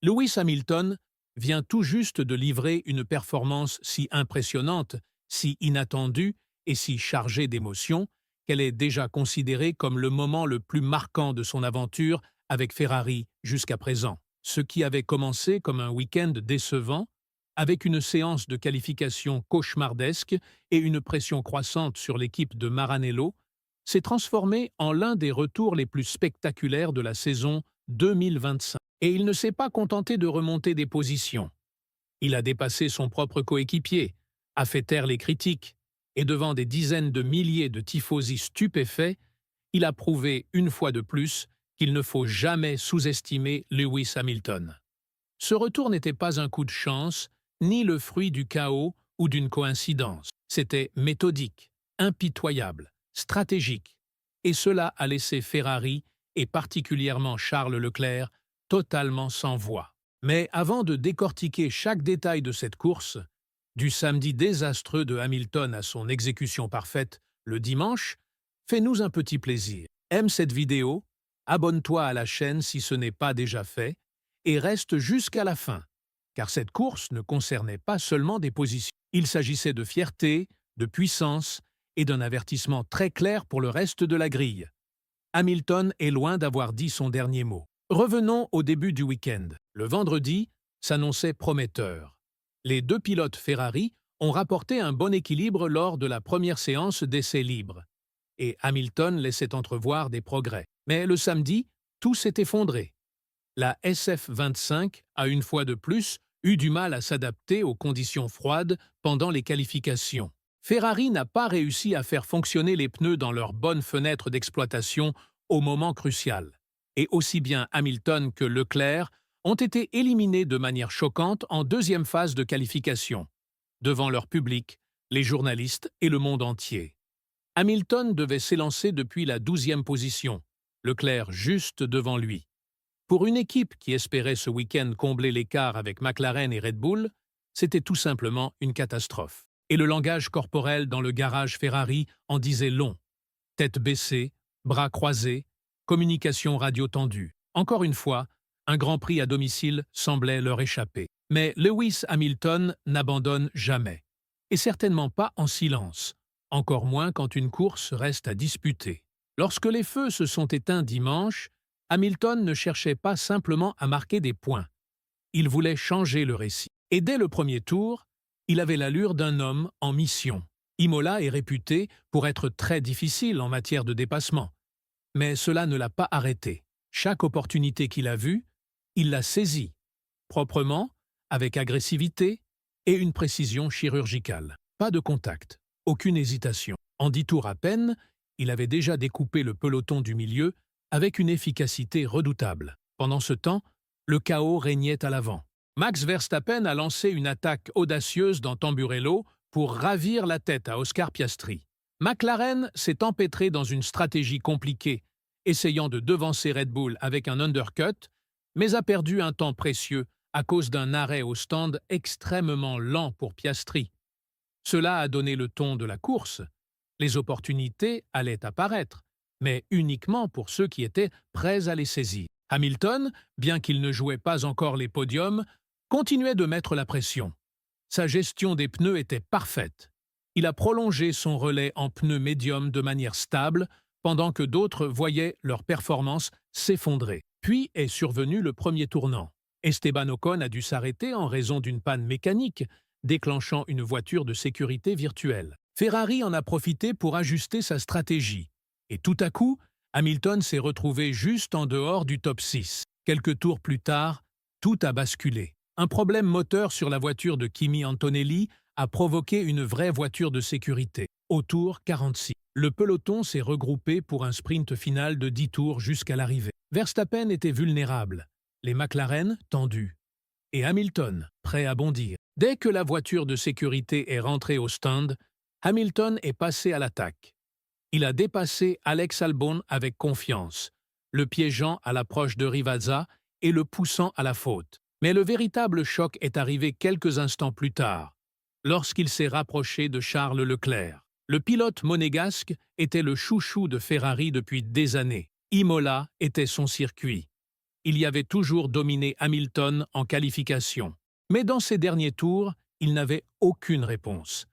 Lewis Hamilton vient tout juste de livrer une performance si impressionnante, si inattendue et si chargée d'émotions qu'elle est déjà considérée comme le moment le plus marquant de son aventure avec Ferrari jusqu'à présent. Ce qui avait commencé comme un week-end décevant, avec une séance de qualification cauchemardesque et une pression croissante sur l'équipe de Maranello, s'est transformé en l'un des retours les plus spectaculaires de la saison 2025. Et il ne s'est pas contenté de remonter des positions. Il a dépassé son propre coéquipier, a fait taire les critiques, et devant des dizaines de milliers de tifosi stupéfaits, il a prouvé une fois de plus qu'il ne faut jamais sous-estimer Lewis Hamilton. Ce retour n'était pas un coup de chance, ni le fruit du chaos ou d'une coïncidence. C'était méthodique, impitoyable, stratégique, et cela a laissé Ferrari, et particulièrement Charles Leclerc, totalement sans voix. Mais avant de décortiquer chaque détail de cette course, du samedi désastreux de Hamilton à son exécution parfaite le dimanche, fais-nous un petit plaisir. Aime cette vidéo, abonne-toi à la chaîne si ce n'est pas déjà fait, et reste jusqu'à la fin, car cette course ne concernait pas seulement des positions. Il s'agissait de fierté, de puissance et d'un avertissement très clair pour le reste de la grille. Hamilton est loin d'avoir dit son dernier mot. Revenons au début du week-end. Le vendredi s'annonçait prometteur. Les deux pilotes Ferrari ont rapporté un bon équilibre lors de la première séance d'essais libres, et Hamilton laissait entrevoir des progrès. Mais le samedi, tout s'est effondré. La SF25 a une fois de plus eu du mal à s'adapter aux conditions froides pendant les qualifications. Ferrari n'a pas réussi à faire fonctionner les pneus dans leur bonne fenêtre d'exploitation au moment crucial. Et aussi bien Hamilton que Leclerc ont été éliminés de manière choquante en deuxième phase de qualification, devant leur public, les journalistes et le monde entier. Hamilton devait s'élancer depuis la 12e position, Leclerc juste devant lui. Pour une équipe qui espérait ce week-end combler l'écart avec McLaren et Red Bull, c'était tout simplement une catastrophe. Et le langage corporel dans le garage Ferrari en disait long. Tête baissée, bras croisés, communication radio tendue. Encore une fois, un Grand Prix à domicile semblait leur échapper. Mais Lewis Hamilton n'abandonne jamais. Et certainement pas en silence, encore moins quand une course reste à disputer. Lorsque les feux se sont éteints dimanche, Hamilton ne cherchait pas simplement à marquer des points. Il voulait changer le récit. Et dès le premier tour, il avait l'allure d'un homme en mission. Imola est réputé pour être très difficile en matière de dépassement. Mais cela ne l'a pas arrêté. Chaque opportunité qu'il a vue, il l'a saisie, proprement, avec agressivité et une précision chirurgicale. Pas de contact, aucune hésitation. En 10 tours à peine, il avait déjà découpé le peloton du milieu avec une efficacité redoutable. Pendant ce temps, le chaos régnait à l'avant. Max Verstappen a lancé une attaque audacieuse dans Tamburello pour ravir la tête à Oscar Piastri. McLaren s'est empêtré dans une stratégie compliquée, essayant de devancer Red Bull avec un undercut, mais a perdu un temps précieux à cause d'un arrêt au stand extrêmement lent pour Piastri. Cela a donné le ton de la course. Les opportunités allaient apparaître, mais uniquement pour ceux qui étaient prêts à les saisir. Hamilton, bien qu'il ne jouait pas encore les podiums, continuait de mettre la pression. Sa gestion des pneus était parfaite. Il a prolongé son relais en pneus médiums de manière stable, pendant que d'autres voyaient leur performance s'effondrer. Puis est survenu le premier tournant. Esteban Ocon a dû s'arrêter en raison d'une panne mécanique, déclenchant une voiture de sécurité virtuelle. Ferrari en a profité pour ajuster sa stratégie. Et tout à coup, Hamilton s'est retrouvé juste en dehors du top 6. Quelques tours plus tard, tout a basculé. Un problème moteur sur la voiture de Kimi Antonelli a provoqué une vraie voiture de sécurité. Au tour 46, le peloton s'est regroupé pour un sprint final de 10 tours jusqu'à l'arrivée. Verstappen était vulnérable, les McLaren tendus, et Hamilton prêt à bondir. Dès que la voiture de sécurité est rentrée au stand, Hamilton est passé à l'attaque. Il a dépassé Alex Albon avec confiance, le piégeant à l'approche de Rivazza et le poussant à la faute. Mais le véritable choc est arrivé quelques instants plus tard, lorsqu'il s'est rapproché de Charles Leclerc. Le pilote monégasque était le chouchou de Ferrari depuis des années. Imola était son circuit. il y avait toujours dominé Hamilton en qualification. Mais dans ces derniers tours, il n'avait aucune réponse.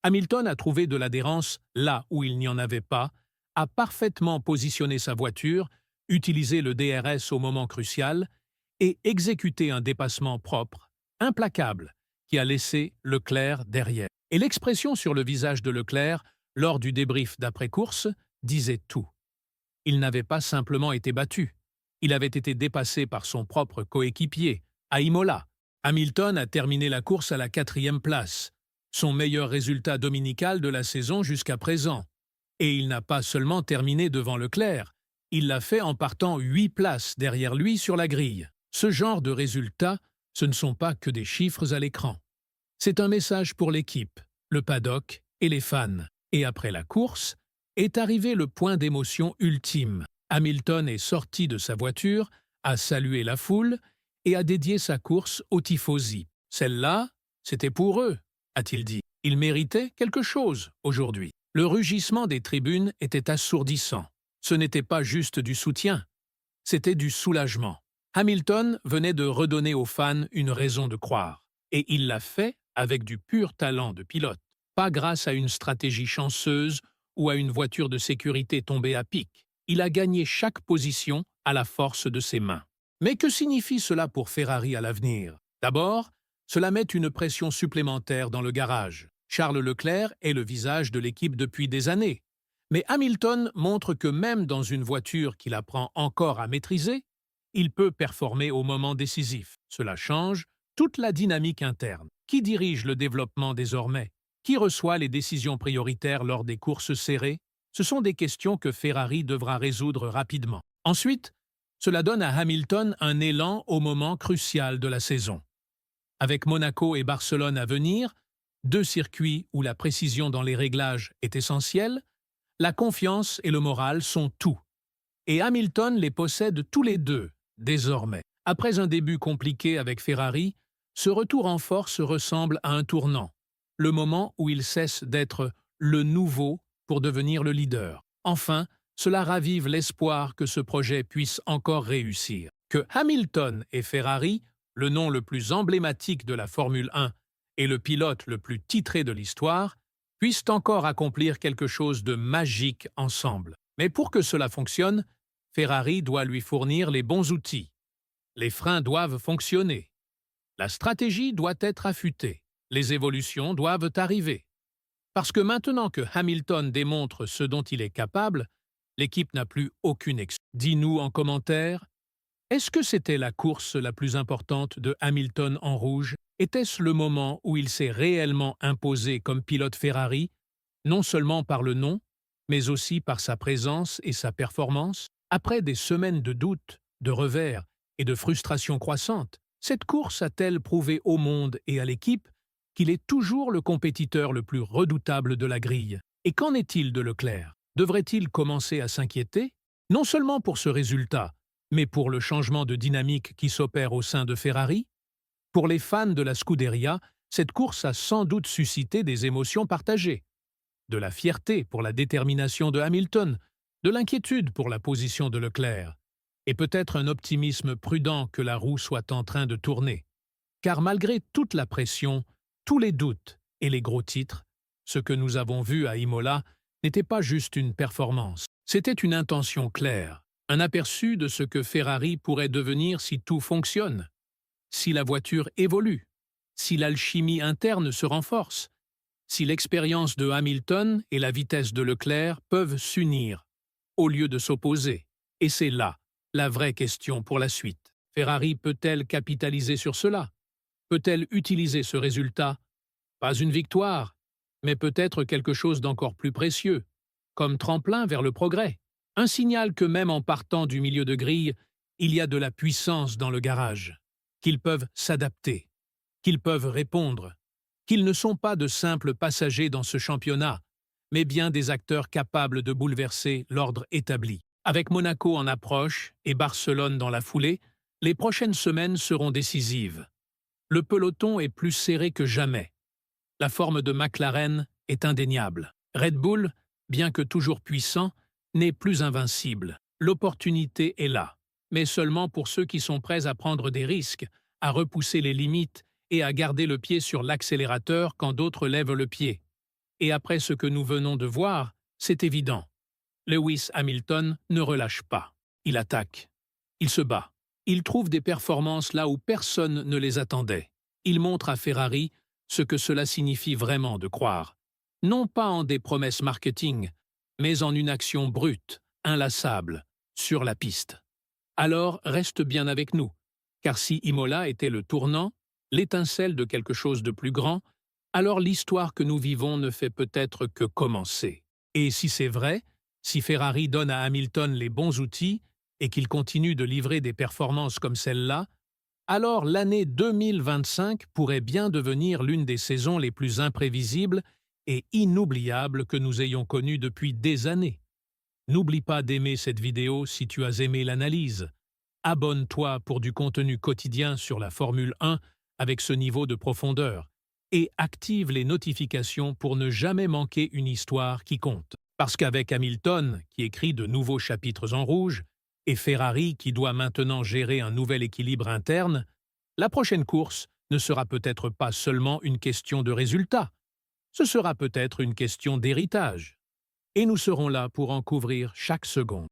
Hamilton a trouvé de l'adhérence là où il n'y en avait pas, a parfaitement positionné sa voiture, utilisé le DRS au moment crucial et exécuté un dépassement propre, implacable, qui a laissé Leclerc derrière. Et l'expression sur le visage de Leclerc, lors du débrief d'après-course, disait tout. Il n'avait pas simplement été battu. Il avait été dépassé par son propre coéquipier, à Imola. Hamilton a terminé la course à la 4e place, son meilleur résultat dominical de la saison jusqu'à présent. Et il n'a pas seulement terminé devant Leclerc, il l'a fait en partant 8 places derrière lui sur la grille. Ce genre de résultats, ce ne sont pas que des chiffres à l'écran. C'est un message pour l'équipe, le paddock et les fans. Et après la course, est arrivé le point d'émotion ultime. Hamilton est sorti de sa voiture, a salué la foule et a dédié sa course aux tifosi. Celle-là, c'était pour eux, a-t-il dit. Ils méritaient quelque chose aujourd'hui. Le rugissement des tribunes était assourdissant. Ce n'était pas juste du soutien, c'était du soulagement. Hamilton venait de redonner aux fans une raison de croire. Et il l'a fait avec du pur talent de pilote, pas grâce à une stratégie chanceuse ou à une voiture de sécurité tombée à pic. Il a gagné chaque position à la force de ses mains. Mais que signifie cela pour Ferrari à l'avenir? D'abord, cela met une pression supplémentaire dans le garage. Charles Leclerc est le visage de l'équipe depuis des années. Mais Hamilton montre que même dans une voiture qu'il apprend encore à maîtriser, il peut performer au moment décisif. Cela change toute la dynamique interne. Qui dirige le développement désormais? Qui reçoit les décisions prioritaires lors des courses serrées? Ce sont des questions que Ferrari devra résoudre rapidement. Ensuite, cela donne à Hamilton un élan au moment crucial de la saison. Avec Monaco et Barcelone à venir, 2 circuits où la précision dans les réglages est essentielle, la confiance et le moral sont tout. Et Hamilton les possède tous les deux, désormais. Après un début compliqué avec Ferrari, ce retour en force ressemble à un tournant, le moment où il cesse d'être le nouveau pour devenir le leader. Enfin, cela ravive l'espoir que ce projet puisse encore réussir. Que Hamilton et Ferrari, le nom le plus emblématique de la Formule 1 et le pilote le plus titré de l'histoire, puissent encore accomplir quelque chose de magique ensemble. Mais pour que cela fonctionne, Ferrari doit lui fournir les bons outils. Les freins doivent fonctionner. La stratégie doit être affûtée. Les évolutions doivent arriver. Parce que maintenant que Hamilton démontre ce dont il est capable, l'équipe n'a plus aucune excuse. Dis-nous en commentaire, est-ce que c'était la course la plus importante de Hamilton en rouge? Était-ce le moment où il s'est réellement imposé comme pilote Ferrari, non seulement par le nom, mais aussi par sa présence et sa performance? Après des semaines de doutes, de revers et de frustrations croissantes, cette course a-t-elle prouvé au monde et à l'équipe qu'il est toujours le compétiteur le plus redoutable de la grille? Et qu'en est-il de Leclerc? Devrait-il commencer à s'inquiéter? Non seulement pour ce résultat, mais pour le changement de dynamique qui s'opère au sein de Ferrari? Pour les fans de la Scuderia, cette course a sans doute suscité des émotions partagées. De la fierté pour la détermination de Hamilton, de l'inquiétude pour la position de Leclerc, et peut-être un optimisme prudent que la roue soit en train de tourner. Car malgré toute la pression, tous les doutes et les gros titres, ce que nous avons vu à Imola n'était pas juste une performance, c'était une intention claire, un aperçu de ce que Ferrari pourrait devenir si tout fonctionne, si la voiture évolue, si l'alchimie interne se renforce, si l'expérience de Hamilton et la vitesse de Leclerc peuvent s'unir, au lieu de s'opposer. Et c'est là la vraie question pour la suite. Ferrari peut-elle capitaliser sur cela? Peut-elle utiliser ce résultat? Pas une victoire, mais peut-être quelque chose d'encore plus précieux, comme tremplin vers le progrès. Un signal que même en partant du milieu de grille, il y a de la puissance dans le garage, qu'ils peuvent s'adapter, qu'ils peuvent répondre, qu'ils ne sont pas de simples passagers dans ce championnat, mais bien des acteurs capables de bouleverser l'ordre établi. Avec Monaco en approche et Barcelone dans la foulée, les prochaines semaines seront décisives. Le peloton est plus serré que jamais. La forme de McLaren est indéniable. Red Bull, bien que toujours puissant, n'est plus invincible. L'opportunité est là. mais seulement pour ceux qui sont prêts à prendre des risques, à repousser les limites et à garder le pied sur l'accélérateur quand d'autres lèvent le pied. Et après ce que nous venons de voir, c'est évident. Lewis Hamilton ne relâche pas. Il attaque. Il se bat. Il trouve des performances là où personne ne les attendait. Il montre à Ferrari ce que cela signifie vraiment de croire. Non pas en des promesses marketing, mais en une action brute, inlassable, sur la piste. Alors reste bien avec nous, car si Imola était le tournant, l'étincelle de quelque chose de plus grand, alors l'histoire que nous vivons ne fait peut-être que commencer. Et si c'est vrai, si Ferrari donne à Hamilton les bons outils et qu'il continue de livrer des performances comme celle-là, alors l'année 2025 pourrait bien devenir l'une des saisons les plus imprévisibles et inoubliables que nous ayons connues depuis des années. N'oublie pas d'aimer cette vidéo si tu as aimé l'analyse. Abonne-toi pour du contenu quotidien sur la Formule 1 avec ce niveau de profondeur et active les notifications pour ne jamais manquer une histoire qui compte. Parce qu'avec Hamilton, qui écrit de nouveaux chapitres en rouge, et Ferrari qui doit maintenant gérer un nouvel équilibre interne, la prochaine course ne sera peut-être pas seulement une question de résultat, ce sera peut-être une question d'héritage. Et nous serons là pour en couvrir chaque seconde.